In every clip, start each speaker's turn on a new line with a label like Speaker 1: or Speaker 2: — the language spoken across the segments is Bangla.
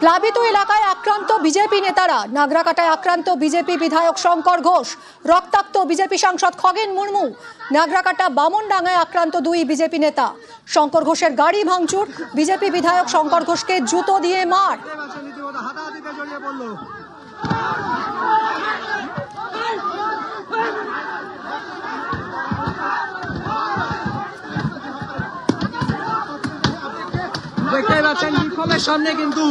Speaker 1: প্লাবিত এলাকায় আক্রান্ত বিজেপি নেতারা। নাগরাকাটায় আক্রান্ত বিজেপি বিধায়ক শঙ্কর ঘোষ, রক্তাক্ত বিজেপি সাংসদ খগেন মুর্মু। নাগরাকাটা বামনডাঙ্গায় আক্রান্ত দুই বিজেপি নেতা। শঙ্কর ঘোষের গাড়ি ভাঙচুর, বিজেপি বিধায়ক শঙ্কর ঘোষকে জুতো দিয়ে মার।
Speaker 2: দেখতে পাচ্ছেন বিক্ষোভের সামনে কিন্তু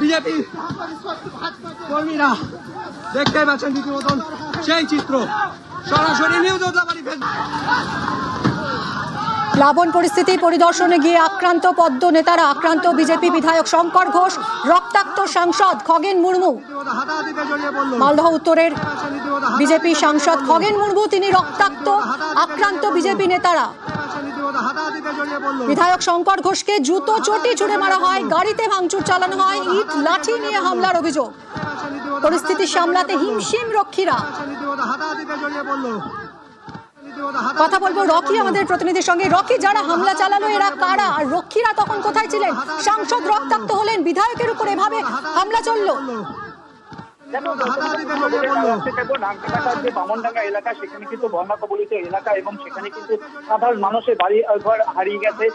Speaker 2: বিজেপি কর্মীরা, দেখতে পাচ্ছেন রীতিমতন সেই চিত্র সরাসরি নিউজ।
Speaker 1: প্লাবন পরিস্থিতি পরিদর্শনে গিয়ে আক্রান্ত পদ্ম নেতারা। আক্রান্ত বিজেপি বিধায়ক শঙ্কর ঘোষ, রক্তাক্ত সাংসদ খগেন মুর্মু। মালদহ উত্তরের বিজেপি সাংসদ খগেন মুর্মু তিনি রক্তাক্ত। আক্রান্ত বিজেপি নেতারা। বিধায়ক শঙ্কর ঘোষকে জুতো চটি ছুড়ে মারা হয়, গাড়িতে ভাঙচুর চালানো হয়, ইট লাঠি নিয়ে হামলার অভিযোগ। পরিস্থিতি সামলাতে হিমশিম রক্ষীরা। কথা বলবো রকি আমাদের প্রতিনিধির সঙ্গে। রকি, যারা হামলা চালালো এরা কারা, আর রক্ষীরা তখন কোথায় ছিলেন? সাংসদ রক্তাক্ত হলেন, বিধায়কের উপর এভাবে হামলা চললো।
Speaker 3: নাগরাকাটার যে বামনডাঙ্গা এলাকা, সেখানে কিন্তু বন্যা কবলিত এলাকা এবং সেখানে কিন্তু সাধারণ মানুষের বাড়ি ঘর হারিয়ে গেছে,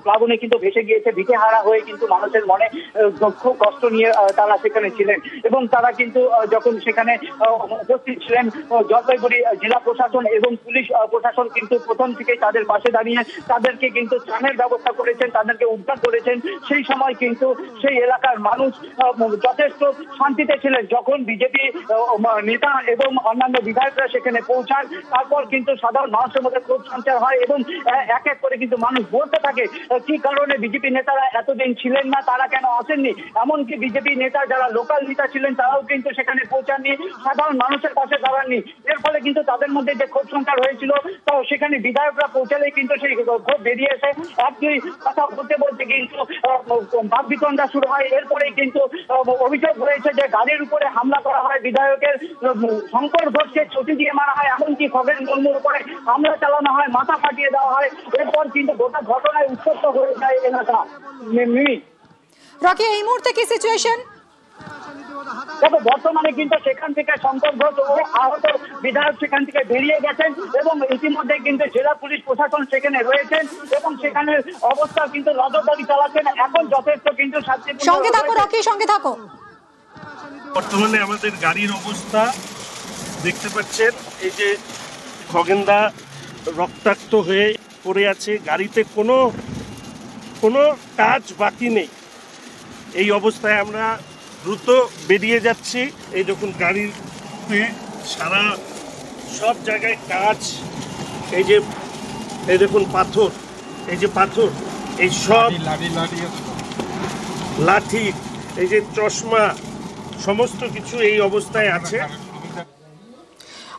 Speaker 3: প্লাবনে কিন্তু ভেসে গিয়েছে। ভিটে হারা হয়ে কিন্তু মানুষের মনে খুব কষ্ট নিয়ে তারা সেখানে ছিলেন এবং তারা কিন্তু যখন সেখানে উপস্থিত ছিলেন, জলপাইগুড়ি জেলা প্রশাসন এবং পুলিশ প্রশাসন কিন্তু প্রথম থেকেই তাদের পাশে দাঁড়িয়ে তাদেরকে কিন্তু ত্রাণের ব্যবস্থা করেছেন, তাদেরকে উদ্ধার করেছেন। সেই সময় কিন্তু সেই এলাকার মানুষ যথেষ্ট শান্তিতে ছিলেন। যখন বিজেপি নেতা এবং অন্যান্য বিধায়করা সেখানে পৌঁছান, তারপর কিন্তু সাধারণ মানুষের মধ্যে ক্ষোভ সঞ্চার হয় এবং এক এক করে কিন্তু মানুষ বলতে থাকে কি কারণে বিজেপি নেতারা এতদিন ছিলেন না, তারা কেন আসেননি। এমনকি বিজেপি নেতা যারা লোকাল নেতা ছিলেন তারাও কিন্তু সেখানে পৌঁছাননি, সাধারণ মানুষের পাশে দাঁড়াননি। এর ফলে কিন্তু তাদের মধ্যে যে ক্ষোভ সঞ্চার হয়েছিল, তো সেখানে বিধায়করা পৌঁছালেই কিন্তু সেই ক্ষোভ বেরিয়ে এসে একই কথা বলতে বলতে কিন্তু বাকবিতণ্ডা শুরু হয়। এরপরেই কিন্তু অভিযোগ হয়েছে যে গাড়ির উপরে হামলা করা হয়, বিধায়কের শঙ্কর ঘোষকে চটি দিয়ে মারা হয়, এমনকি খগেন মুর্মুর উপরে হামলা চালানো হয়, মাথা ফাটিয়ে দেওয়া হয়। এরপর কিন্তু গোটা ঘটনায় উত্তপ্ত হয়ে যায় এলাকা।
Speaker 1: রকি, এই মুহূর্তে কি সিচুয়েশন?
Speaker 3: তবে বর্তমানে কিন্তু সেখান থেকে শঙ্কর ঘোষ ও আহত বিধায়ক সেখান থেকে বেরিয়ে গেছেন এবং ইতিমধ্যে কিন্তু জেলা পুলিশ প্রশাসন সেখানে রয়েছেন এবং সেখানে অবস্থা কিন্তু নজরদারি চালাচ্ছেন। এখন যথেষ্ট কিন্তু শান্তিপূর্ণ।
Speaker 1: সঙ্গে থাকো রকি, সঙ্গে থাকো।
Speaker 4: বর্তমানে আমাদের গাড়ির অবস্থা দেখতে পাচ্ছেন, এই যে খগেনদা রক্তাক্ত হয়ে পড়ে আছে, গাড়িতে কোনো কাজ বাকি নেই। এই অবস্থায় আমরা দ্রুত বেরিয়ে যাচ্ছি। এই দেখুন গাড়িতে সারা সব জায়গায় কাজ, এই দেখুন পাথর, এই যে পাথর, এই সব লাঠি, এই যে চশমা, সমস্ত কিছু এই অবস্থায় আছে।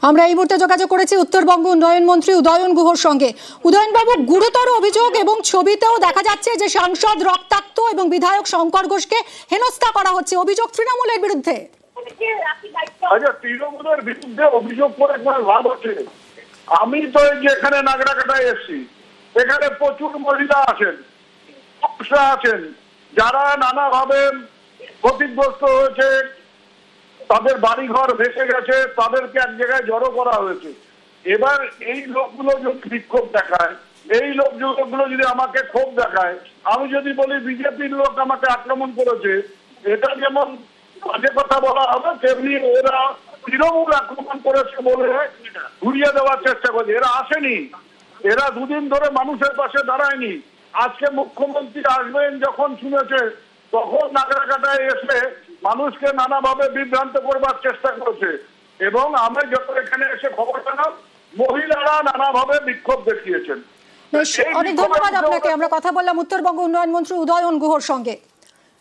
Speaker 1: আমরা এই মুহূর্তে যোগাযোগ করেছি উত্তরবঙ্গ উন্নয়ন মন্ত্রী উদয়ন গুহর সঙ্গে। উদয়নবাবু, গুরুতর অভিযোগ এবং ছবিতেও দেখা যাচ্ছে যে সাংসদ রক্তাক্ত এবং বিধায়ক শঙ্কর ঘোষকে হেনস্থা করা হচ্ছে। অভিযোগ তৃণমূলের বিরুদ্ধে।
Speaker 5: তৃণমূলের বিরুদ্ধে অভিযোগ করে লাভ হচ্ছে। আমি তো এই যে এখানে নাগরাকাটায় এসেছি, এখানে প্রচুর মহিলা আছেন যারা নানাভাবে ক্ষতিগ্রস্ত হয়েছে, তাদের বাড়িঘর ভেসে গেছে, তাদেরকে এক জায়গায় জড়ো করা হয়েছে। এবার এই লোকগুলো যদি বিক্ষোভ দেখায়, এই লোকগুলো যদি আমাকে ক্ষোভ দেখায়, আমি যদি বলি বিজেপির লোক আমাকে আক্রমণ করেছে, এটা যেমন বাজে কথা বলা হবে, তেমনি এরা তৃণমূল আক্রমণ করেছে বলে ঘুরিয়ে দেওয়ার চেষ্টা করছে। এরা আসেনি, এরা দুদিন ধরে মানুষের পাশে দাঁড়ায়নি। আজকে মুখ্যমন্ত্রী আসবেন যখন শুনেছে, তখন নাগরাকাটায় এসে মানুষকে নানাভাবে বিভ্রান্ত করবার চেষ্টা করেছে এবং আমি যখন এখানে এসে খবর পেলাম, মহিলারা নানাভাবে বিক্ষোভ দেখিয়েছেন।
Speaker 1: অনেক ধন্যবাদ আপনাকে। আমরা কথা বললাম উত্তরবঙ্গ উন্নয়ন মন্ত্রী উদয়ন গুহর সঙ্গে।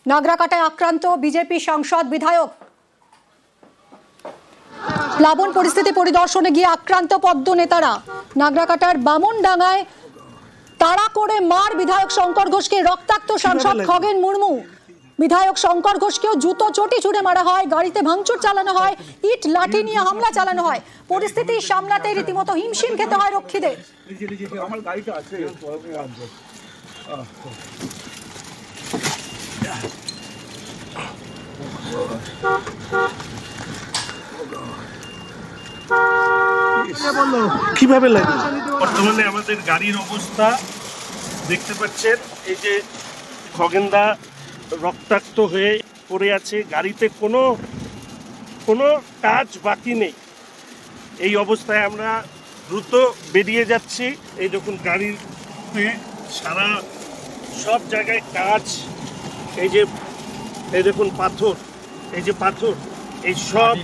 Speaker 1: নাগরাকাটায় আক্রান্ত বিজেপি সাংসদ বিধায়ক। প্লাবন পরিস্থিতি পরিদর্শনে গিয়ে আক্রান্ত পদ্ম নেতারা। নাগরাকাটার বামনডাঙ্গায় তাড়া করে মার বিধায়ক শঙ্কর ঘোষকে, রক্তাক্ত সাংসদ খগেন মুর্মু। বিধায়ক শঙ্কর ঘোষকেও জুতো চটি ছুড়ে মারা হয়, গাড়িতে ভাঙচুর চালানো হয়, ইট লাঠি নিয়ে হামলা চালানো হয়। পরিস্থিতি সামলাতে রীতিমতো হিমশিম খেতে হয় রক্ষীদের।
Speaker 5: আমার গাড়িটা আছে।
Speaker 4: কিভাবে লাগে? বর্তমানে আমাদের গাড়ির অবস্থা দেখতে পাচ্ছেন, এই যে খগেনদা রক্তাক্ত হয়ে পড়ে আছে, গাড়িতে কোনো কাজ বাকি নেই। এই অবস্থায় আমরা দ্রুত বেরিয়ে যাচ্ছি। এই দেখুন গাড়িতে সারা সব জায়গায় কাজ, এই দেখুন পাথর, এই যে পাথর, এই সব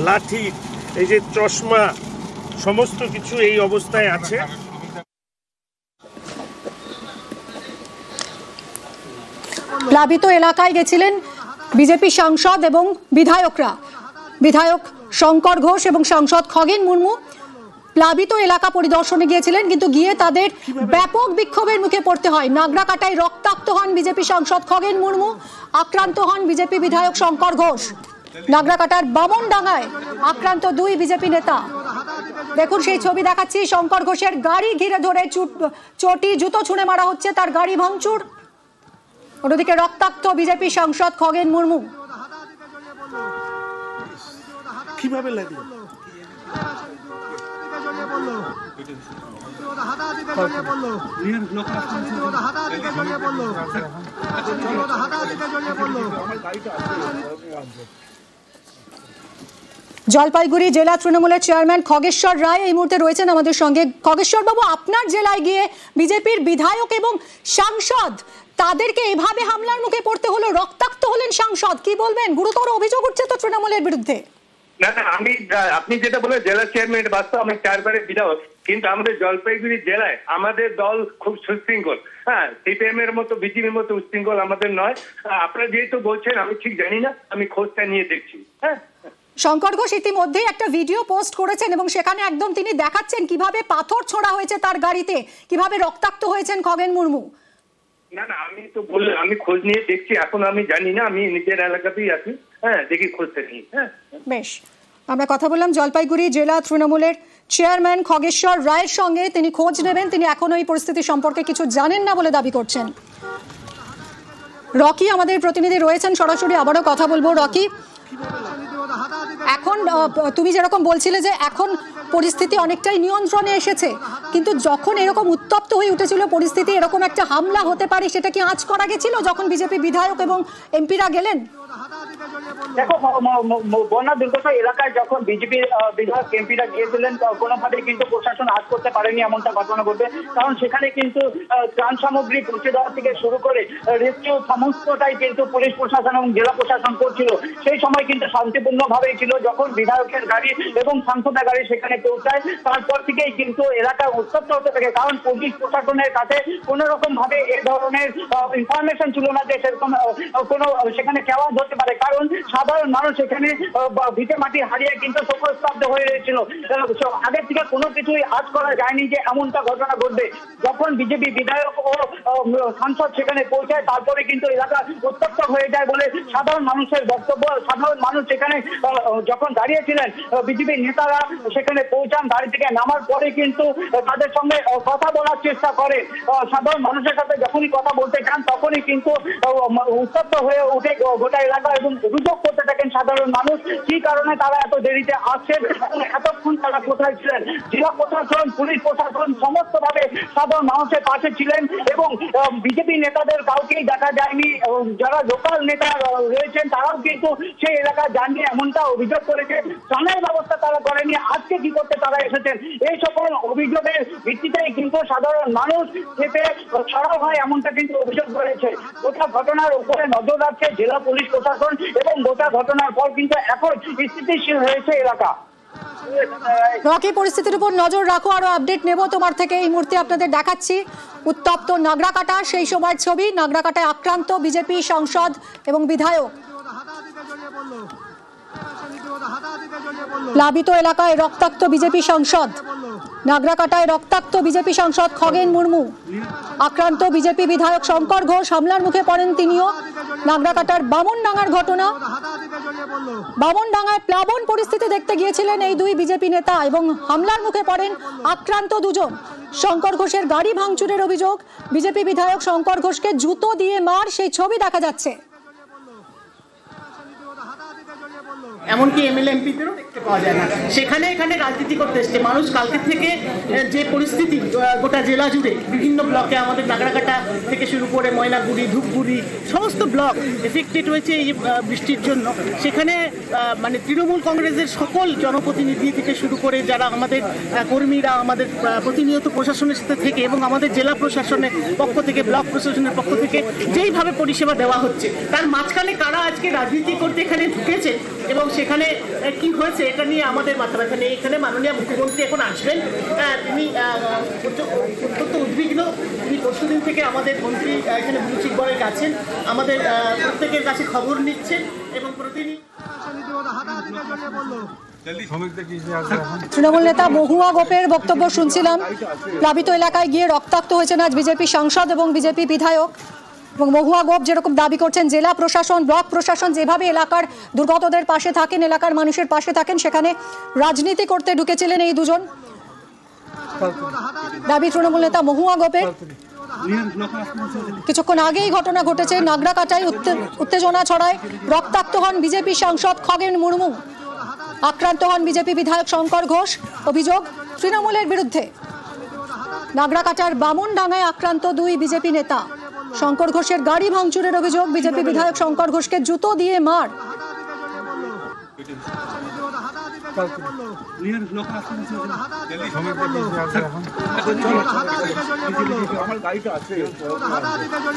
Speaker 4: লাঠি, এই যে চশমা, সমস্ত কিছু এই অবস্থায় আছে।
Speaker 1: প্লাবিত এলাকায় গেছিলেন বিজেপি সাংসদ এবং বিধায়করা। বিধায়ক শঙ্কর ঘোষ এবং সাংসদ খগেন মুর্মু প্লাবিত এলাকা পরিদর্শনে গিয়েছিলেন, কিন্তু গিয়ে তাদের ব্যাপক বিক্ষোভের মুখে পড়তে হয়। নাগরাকাটায় রক্তাক্ত হন বিজেপি সাংসদ খগেন মুর্মু, আক্রান্ত হন বিজেপি বিধায়ক শঙ্কর ঘোষ। নাগরাকাটার বামনডাঙ্গায় আক্রান্ত দুই বিজেপি নেতা। দেখুন সেই ছবি দেখাচ্ছি, শঙ্কর ঘোষের গাড়ি ঘিরে ধরে চটি জুতো ছুঁড়ে মারা হচ্ছে, তার গাড়ি ভাঙচুর। অন্যদিকে রক্তাক্ত বিজেপি সাংসদ খগেন মুর্মু।
Speaker 4: কিভাবে লাগলো?
Speaker 1: জলপাইগুড়ি জেলা তৃণমূলের চেয়ারম্যান খগেশ্বর রায় এই মুহূর্তে রয়েছেন আমাদের সঙ্গে। খগেশ্বর বাবু, আপনার জেলায় গিয়ে বিজেপির বিধায়ক এবং সাংসদ তাদেরকে এভাবে হামলার মুখে পড়তে হলো, রক্তাক্ত হলেন সাংসদ, কি বলবেন? গুরুতর অভিযোগ উঠছে তো তৃণমূলের বিরুদ্ধে।
Speaker 6: না, আপনি যেটা বলে জেলা চেয়ারম্যান, বাস্তব আমি 4 বারের বিধায়ক, কিন্তু আমাদের জলপাইগুড়ি জেলায় আমাদের দল খুব সুশৃঙ্খল। হ্যাঁ, সিপিএম এর মতো বিজেপির মতো উশৃঙ্খল আমাদের নয়। আপনারা যেহেতু বলছেন আমি ঠিক জানি না, আমি খোঁজটা নিয়ে দেখছি। হ্যাঁ,
Speaker 1: শঙ্কর ঘোষ ইতিমধ্যেই একটা ভিডিও পোস্ট করেছেন এবং সেখানে একদম তিনি দেখাচ্ছেন কিভাবে পাথর ছোড়া হয়েছে তার গাড়িতে, কিভাবে রক্তাক্ত হয়েছেন খগেন মুর্মু।
Speaker 6: না, আমি তো বললাম আমি খোঁজ নিয়ে দেখছি, এখন আমি জানি না, আমি নিজের এলাকাতেই আছি। হ্যাঁ, দেখি খোঁজটা নিই। হ্যাঁ,
Speaker 1: বেশ, আমরা কথা বললাম জলপাইগুড়ি জেলা তৃণমূলের চেয়ারম্যান খগেশ্বর রায়ের সঙ্গে। তিনি খোঁজ নেবেন, তিনি এখনো এই পরিস্থিতি সম্পর্কে কিছু জানেন না বলে দাবি করছেন। রকি আমাদের প্রতিনিধি রয়েছেন সরাসরি, আবারও কথা বলবো। রকি, এখন তুমি যেরকম বলছিলে যে এখন পরিস্থিতি অনেকটাই নিয়ন্ত্রণে এসেছে, কিন্তু যখন এরকম উত্তপ্ত হয়ে উঠেছিল পরিস্থিতি, এরকম একটা হামলা হতে পারে সেটা কি আঁচ করা গেছিল যখন বিজেপি বিধায়ক এবং এমপিরা গেলেন?
Speaker 3: দেখো, বন্যা দুর্গত এলাকায় যখন বিজেপি বিধায়ক এমপিরা গিয়েছিলেন কোনোভাবে কিন্তু প্রশাসন আজ করতে পারেনি এমনটা ঘটনা ঘটবে, কারণ সেখানে কিন্তু ত্রাণ সামগ্রী পৌঁছে দেওয়া থেকে শুরু করে রেস্কিউ সমস্তটাই কিন্তু পুলিশ প্রশাসন এবং জেলা প্রশাসন করছিল। সেই সময় কিন্তু শান্তিপূর্ণভাবেই ছিল। যখন বিধায়কের গাড়ি এবং সাংসদের গাড়ি সেখানে পৌঁছায়, তারপর থেকেই কিন্তু এলাকা উত্তপ্ত হতে থাকে, কারণ পুলিশ প্রশাসনের কাছে কোনো রকম ভাবে এ ধরনের ইনফরমেশন ছিল না যে সেরকম কোনো সেখানে কেওয়া হতে পারে, কারণ সাধারণ মানুষ এখানে ভিটে মাটি হারিয়ে কিন্তু শোকস্তব্ধ হয়ে রয়েছিল। আগের থেকে কোনো কিছুই আজ করা যায়নি যে এমনটা ঘটনা ঘটবে। যখন বিজেপি বিধায়ক ও সাংসদ সেখানে পৌঁছায়, তারপরে কিন্তু এলাকা উত্তপ্ত হয়ে যায় বলে সাধারণ মানুষের বক্তব্য। সাধারণ মানুষ সেখানে যখন দাঁড়িয়েছিলেন, বিজেপির নেতারা সেখানে পৌঁছান, গাড়ি থেকে নামার পরে কিন্তু তাদের সঙ্গে কথা বলার চেষ্টা করে। সাধারণ মানুষের সাথে যখনই কথা বলতে চান তখনই কিন্তু উত্তপ্ত হয়ে উঠে গোটা এলাকা এবং অভিযোগ করতে থাকেন সাধারণ মানুষ কি কারণে তারা এত দেরিতে আসছেন, এতক্ষণ তারা কোথায় ছিলেন। জেলা প্রশাসন, পুলিশ প্রশাসন সমস্ত ভাবে সাধারণ মানুষের পাশে ছিলেন এবং বিজেপি নেতাদের কাউকেই দেখা যায়নি। যারা লোকাল নেতা রয়েছেন তারাও কিন্তু সেই এলাকা যাননি এমনটা অভিযোগ করেছে। ত্রাণের ব্যবস্থা তারা করেনি, আজকে কি করতে তারা এসেছেন, এই সকল অভিযোগের ভিত্তিতেই কিন্তু সাধারণ মানুষ খেপে সরব হয় এমনটা কিন্তু অভিযোগ করেছে। গোটা ঘটনার উপরে নজর রাখছে জেলা পুলিশ প্রশাসন এবং গোটা ঘটনার পর কিন্তু এখন স্থিতিশীল হয়েছে এলাকা।
Speaker 1: রকি, পরিস্থিতির উপর নজর রাখো, আরো আপডেট নেব তোমার থেকে। এই মুহূর্তে আপনাদের দেখাচ্ছি উত্তপ্ত নাগরাকাটা, সেই সময়ের ছবি। নাগরাকাটায় আক্রান্ত বিজেপি সাংসদ এবং বিধায়ক। প্লাবিত এলাকায় রক্তাক্ত বিজেপি সাংসদ। নাগরাকাটায় রক্তাক্ত বিজেপি সাংসদ খগেন মুর্মু, আক্রান্ত বিজেপি বিধায়ক শঙ্কর ঘোষ, হামলার মুখে পড়েন তিনিও। নাগরাকাটার বামনডাঙ্গার ঘটনা, বামনডাঙ্গায় প্লাবন পরিস্থিতি দেখতে গিয়েছিলেন এই দুই বিজেপি নেতা এবং হামলার মুখে পড়েন আক্রান্ত দুজন। শঙ্কর ঘোষের গাড়ি ভাঙচুরের অভিযোগ, বিজেপি বিধায়ক শঙ্কর ঘোষকে জুতো দিয়ে মার, সেই ছবি দেখা যাচ্ছে।
Speaker 7: এমনকি এমএলএ এমপিদেরও দেখতে পাওয়া যায় না। সেখানে এখানে রাজনীতি করতে এসছে মানুষ। কালকে থেকে যে পরিস্থিতি গোটা জেলা জুড়ে বিভিন্ন ব্লকে, আমাদের নাগরাকাটা থেকে শুরু করে ময়নাগুড়ি, ধূপগুড়ি সমস্ত ব্লক এফেক্টেড হয়েছে এই বৃষ্টির জন্য। সেখানে মানে তৃণমূল কংগ্রেসের সকল জনপ্রতিনিধি থেকে শুরু করে যারা আমাদের কর্মীরা আমাদের প্রতিনিয়ত প্রশাসনের সাথে থেকে এবং আমাদের জেলা প্রশাসনের পক্ষ থেকে, ব্লক প্রশাসনের পক্ষ থেকে যেইভাবে পরিষেবা দেওয়া হচ্ছে, তার মাঝখানে কারা আজকে রাজনীতি করতে এখানে ঢুকেছে এবং সেখানে কি হয়েছে এটা নিয়ে আমাদের মাথা ব্যথা নেই। এখানে মাননীয় মুখ্যমন্ত্রী এখন আসবেন, তিনি অত্যন্ত উদ্বিগ্ন। তিনি পরশুদিন থেকে আমাদের মন্ত্রী এখানে মুন্সিগড়ে গেছেন, আমাদের প্রত্যেকের কাছে খবর নিচ্ছেন এবং প্রতিদিন।
Speaker 1: তৃণমূল নেতা মহুয়া গোপের বক্তব্য শুনছিলাম। প্লাবিত এলাকায় গিয়ে রক্তাক্ত হয়েছেন আজ বিজেপি সাংসদ এবং বিজেপি বিধায়ক। এবং মহুয়া গোপ যেরকম দাবি করছেন, জেলা প্রশাসন, ব্লক প্রশাসন যেভাবে এলাকার দুর্গতদের পাশে থাকেন, এলাকার মানুষের পাশে থাকেন, সেখানে রাজনীতি করতে ঢুকেছিলেন এই দুজন। দাবি তৃণমূল নেতা মহুয়া গোপের। কিছুক্ষণ আগেই ঘটনা ঘটেছে, নাগরাকাটায় উত্তেজনা ছড়ায়, রক্তাক্ত হন বিজেপি সাংসদ খগেন মুর্মু, আক্রান্ত হন বিজেপি বিধায়ক শঙ্কর ঘোষ। অভিযোগ তৃণমূলের বিরুদ্ধে। নাগরাকাটার বামনডাঙ্গায় আক্রান্ত দুই বিজেপি নেতা। শঙ্কর ঘোষের গাড়ি ভাঙচুরের অভিযোগ, বিজেপি বিধায়ক শঙ্কর ঘোষকে জুতো দিয়ে মার।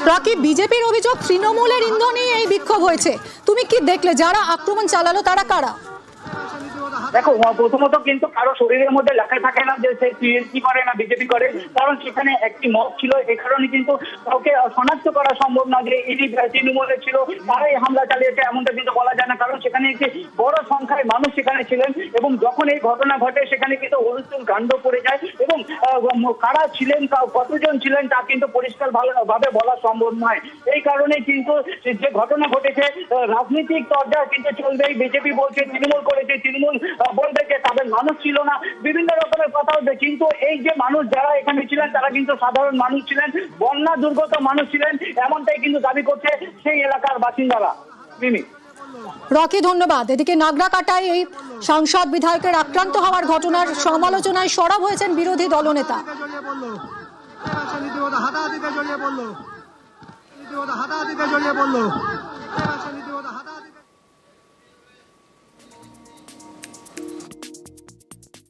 Speaker 1: প্রাকি বিজেপির অভিযোগ তৃণমূলের ইন্ধনে এই বিক্ষোভ হয়েছে। তুমি কি দেখলে, যারা আক্রমণ চালালো তারা কারা?
Speaker 3: দেখো, প্রথমত কিন্তু কারো শরীরের মধ্যে লেখা থাকে না যে সে টিএমসি করে না বিজেপি করে, কারণ সেখানে একটি মত ছিল। এ কারণে কিন্তু কাউকে শনাক্ত করা সম্ভব না যে এটি তৃণমূলের ছিল, তারাই হামলা চালিয়েছে এমনটা কিন্তু বলা যায় না, কারণ সেখানে একটি বড় সংখ্যায় মানুষ সেখানে ছিলেন। এবং যখন এই ঘটনা ঘটে সেখানে কিন্তু হুলস্থুল কাণ্ড পড়ে যায় এবং কারা ছিলেন, কতজন ছিলেন তা কিন্তু পরিষ্কার ভাবে বলা সম্ভব নয়। এই কারণে কিন্তু যে ঘটনা ঘটেছে, রাজনৈতিক তরজা কিন্তু চলবেই। বিজেপি বলছে তৃণমূল করেছে, তৃণমূল বলবে যে তাদের মানুষ ছিল না, বিভিন্ন রকমের কথা হচ্ছে। কিন্তু এই যে মানুষ যারা এখানে ছিলেন তারা কিন্তু সাধারণ মানুষ ছিলেন, বন্যা দুর্গত মানুষ ছিলেন, এমনটাই কিন্তু দাবি করছে সেই এলাকার বাসিন্দারা।
Speaker 1: রকি, ধন্যবাদ। এদিকে নাগরাকাটায় এই সাংসদ বিধায়কের আক্রান্ত হওয়ার ঘটনার সমালোচনায় সরব হয়েছেন বিরোধী দলনেতা।
Speaker 2: জড়িয়ে পড়লো।